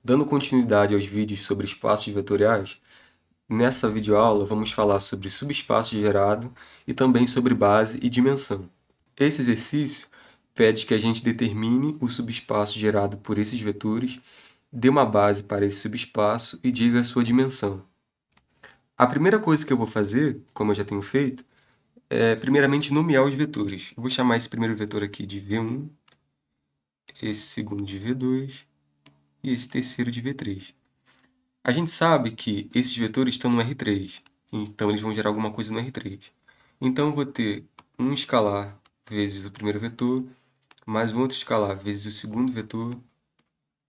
Dando continuidade aos vídeos sobre espaços vetoriais, nessa videoaula vamos falar sobre subespaço gerado e também sobre base e dimensão. Esse exercício pede que a gente determine o subespaço gerado por esses vetores, dê uma base para esse subespaço e diga a sua dimensão. A primeira coisa que eu vou fazer, como eu já tenho feito, é primeiramente nomear os vetores. Eu vou chamar esse primeiro vetor aqui de V1, esse segundo de V2 e esse terceiro de V3. A gente sabe que esses vetores estão no R3, então eles vão gerar alguma coisa no R3. Então eu vou ter um escalar vezes o primeiro vetor, mais um outro escalar vezes o segundo vetor,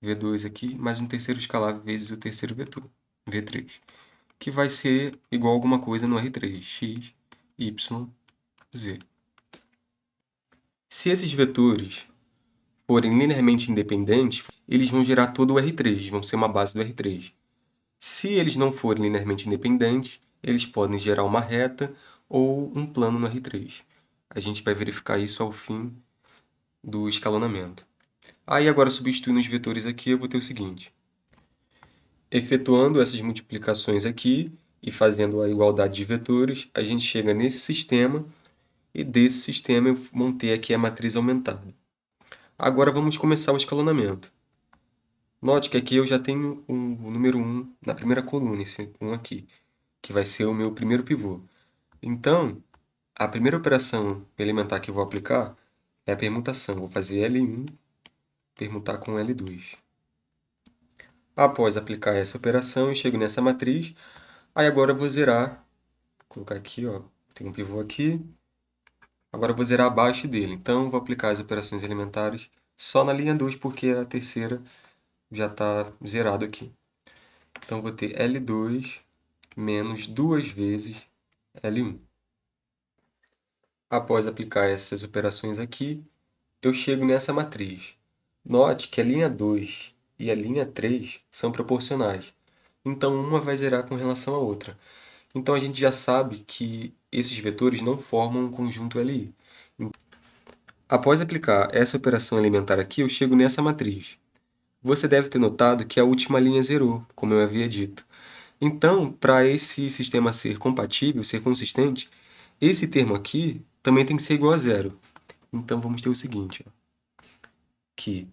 V2 aqui, mais um terceiro escalar vezes o terceiro vetor, V3, que vai ser igual a alguma coisa no R3, x, y, z. Se esses vetores forem linearmente independentes, eles vão gerar todo o R3, vão ser uma base do R3. Se eles não forem linearmente independentes, eles podem gerar uma reta ou um plano no R3. A gente vai verificar isso ao fim do escalonamento. Aí agora, substituindo os vetores aqui, eu vou ter o seguinte. Efetuando essas multiplicações aqui e fazendo a igualdade de vetores, a gente chega nesse sistema e desse sistema eu montei aqui a matriz aumentada. Agora vamos começar o escalonamento. Note que aqui eu já tenho o número 1 na primeira coluna, esse 1 aqui, que vai ser o meu primeiro pivô. Então, a primeira operação elementar que eu vou aplicar é a permutação. Vou fazer L1 permutar com L2. Após aplicar essa operação, eu chego nessa matriz. Aí agora eu vou zerar. Vou colocar aqui, ó, tem um pivô aqui. Agora eu vou zerar abaixo dele. Então, vou aplicar as operações elementares só na linha 2, porque a terceira já está zerado aqui. Então, vou ter L2 menos 2 vezes L1. Após aplicar essas operações aqui, eu chego nessa matriz. Note que a linha 2 e a linha 3 são proporcionais. Então, uma vai zerar com relação à outra. Então, a gente já sabe que esses vetores não formam um conjunto Li. Após aplicar essa operação elementar aqui, eu chego nessa matriz. Você deve ter notado que a última linha zerou, como eu havia dito. Então, para esse sistema ser compatível, ser consistente, esse termo aqui também tem que ser igual a zero. Então, vamos ter o seguinte, ó, que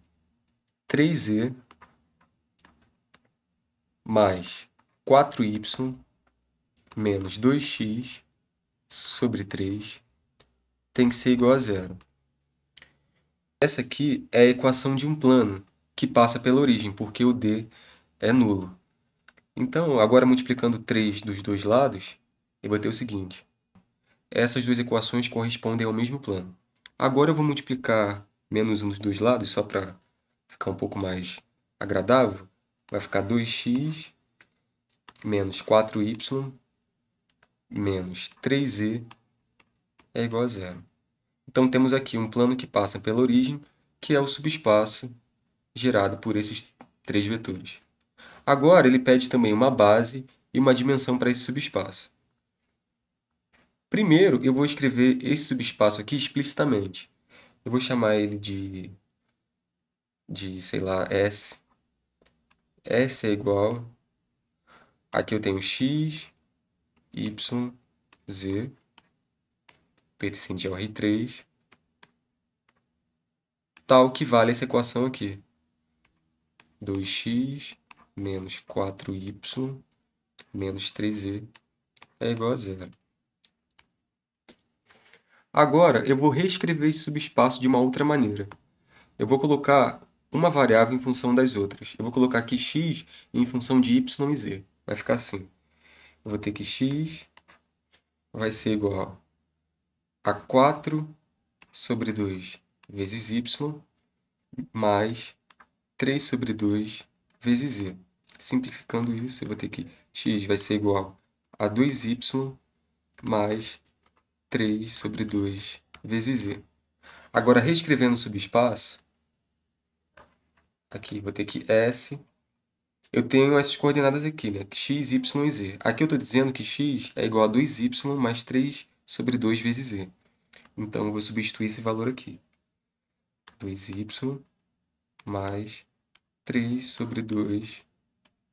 3z mais 4y menos 2x sobre 3 tem que ser igual a zero. Essa aqui é a equação de um plano que passa pela origem, porque o d é nulo. Então, agora multiplicando 3 dos dois lados, eu vou ter o seguinte. Essas duas equações correspondem ao mesmo plano. Agora eu vou multiplicar menos um dos dois lados, só para ficar um pouco mais agradável. Vai ficar 2x menos 4y menos 3z é igual a zero. Então, temos aqui um plano que passa pela origem, que é o subespaço gerado por esses três vetores. Agora, ele pede também uma base e uma dimensão para esse subespaço. Primeiro, eu vou escrever esse subespaço aqui explicitamente. Eu vou chamar ele sei lá, S. S é igual... Aqui eu tenho x, y, z, pertencente ao R3, tal que vale essa equação aqui. 2x menos 4y menos 3z é igual a zero. Agora, eu vou reescrever esse subespaço de uma outra maneira. Eu vou colocar uma variável em função das outras. Eu vou colocar aqui x em função de y e z. Vai ficar assim. Eu vou ter que x vai ser igual a 4 sobre 2 vezes y mais 3 sobre 2 vezes z. Simplificando isso, eu vou ter que x vai ser igual a 2y mais 3 sobre 2 vezes z. Agora, reescrevendo o subespaço, aqui vou ter que S. Eu tenho essas coordenadas aqui, né? X, y e z. Aqui eu estou dizendo que x é igual a 2y mais 3 sobre 2 vezes z. Então, eu vou substituir esse valor aqui. 2y mais 3 sobre 2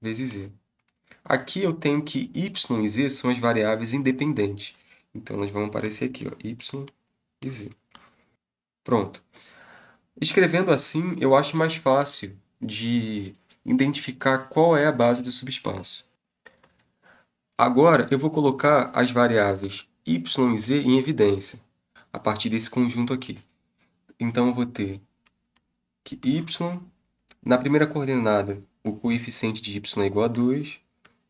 vezes z. Aqui eu tenho que y e z são as variáveis independentes. Então, elas vão aparecer aqui, ó, y e z. Pronto. Escrevendo assim, eu acho mais fácil de identificar qual é a base do subespaço. Agora, eu vou colocar as variáveis y e z em evidência, a partir desse conjunto aqui. Então, eu vou ter que y, na primeira coordenada, o coeficiente de y é igual a 2,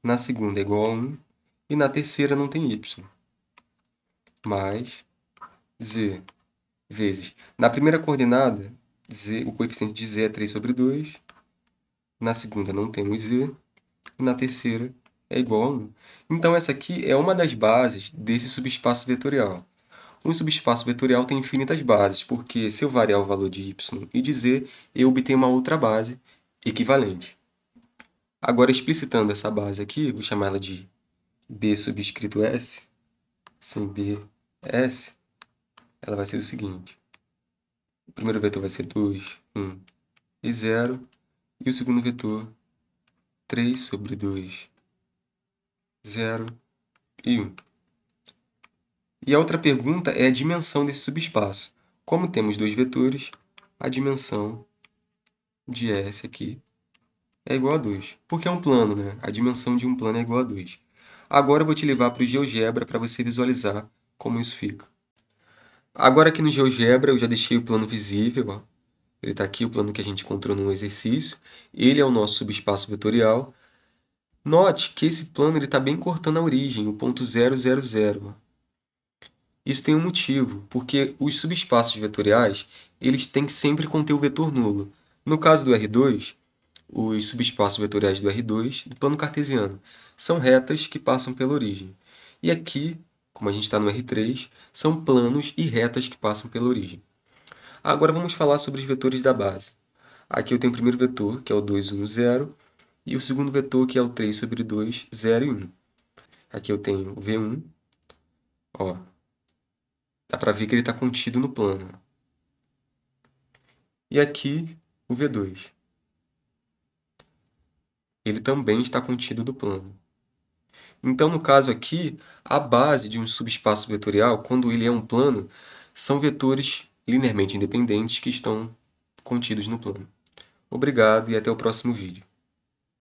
na segunda é igual a 1, e na terceira não tem y, mais z vezes. Na primeira coordenada, z, o coeficiente de z é 3 sobre 2, na segunda não temos z, e na terceira é igual a 1. Então, essa aqui é uma das bases desse subespaço vetorial. Um subespaço vetorial tem infinitas bases, porque se eu variar o valor de y e de z, eu obtenho uma outra base equivalente. Agora, explicitando essa base aqui, vou chamar ela de b subscrito s, sem b, s, ela vai ser o seguinte. O primeiro vetor vai ser 2, 1 e 0, e o segundo vetor, 3 sobre 2, 0 e 1. E a outra pergunta é a dimensão desse subespaço. Como temos dois vetores, a dimensão de S aqui é igual a 2. Porque é um plano, né? A dimensão de um plano é igual a 2. Agora eu vou te levar para o GeoGebra para você visualizar como isso fica. Agora aqui no GeoGebra eu já deixei o plano visível, ó. Ele está aqui, o plano que a gente encontrou no exercício. Ele é o nosso subespaço vetorial. Note que esse plano está bem cortando a origem, o ponto 0, 0, 0. Isso tem um motivo, porque os subespaços vetoriais eles têm que sempre conter o vetor nulo. No caso do R2, os subespaços vetoriais do R2, do plano cartesiano, são retas que passam pela origem. E aqui, como a gente está no R3, são planos e retas que passam pela origem. Agora vamos falar sobre os vetores da base. Aqui eu tenho o primeiro vetor, que é o 2, 1, 0, e o segundo vetor, que é o 3 sobre 2, 0 e 1. Aqui eu tenho o V1, ó, dá para ver que ele está contido no plano. E aqui o V2. Ele também está contido no plano. Então, no caso aqui, a base de um subespaço vetorial, quando ele é um plano, são vetores linearmente independentes que estão contidos no plano. Obrigado e até o próximo vídeo.